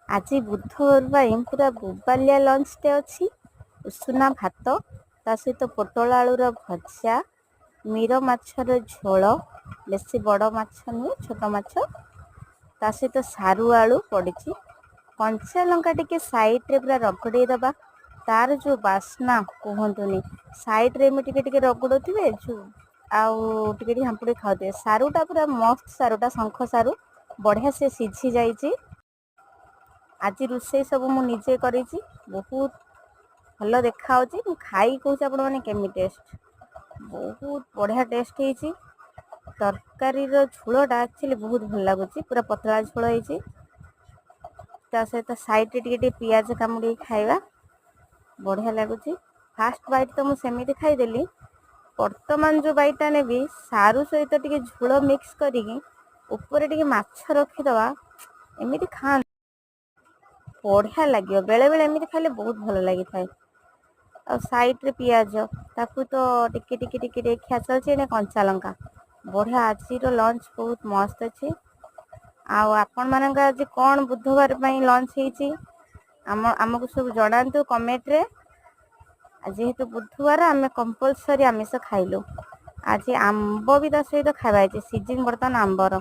आज बुधवार पूरा बोबालिया लंचटे अच्छी उषुना भात ता सहित पोटल आलूर भजा मीर माछर झोल बेसी बड़ माछ नुहे छोट माछ ता सहित सारू आलू पड़ी कंचा लंका टिके साइड्रे पूरा रगड़े दबा तार जो बास्ना कहतुनि साइड्रे टिके रगड़ुवे जो आउ टिके हांपुड़ी खाऊे सारूटा पूरा मस्त सारूटा शंख सारू बढ़िया से सीझी जाइए। आज रोषे सब मुझे करी बहुत भल देखा खाई कौच आप केमी टेस्ट बहुत बढ़िया टेस्ट होती तरकारी झोलटा एक्चुअली बहुत भल लगुच पूरा पतला झोल होती सहित साइड टे पियाज कामुड़ी खाइबा बढ़िया लगुच। फास्ट बाइट तो मुझे खाईदेली वर्तमान जो बाइटा नेबी सारू सहित टे झोल मिक्स करी ऊपर टे माछ रखीदबा एमती खा बढ़िया लगे बेले बेले एमती खाइले बहुत भल लगी थाए। और साइड रे पियाज ताकू तो टिके टिके टिके टिके खिया चलती कंचा लंका बढ़िया आज लंच बहुत मस्त अच्छे। आपण मान आज कौन बुधवार लंच होती आमको सब जनातु कमेंट रे जेहेतु बुधवार आम कंपलसरी आमिष खाइलु आज आंब भी ता सहित खावा सीजन बर्तमान आंबर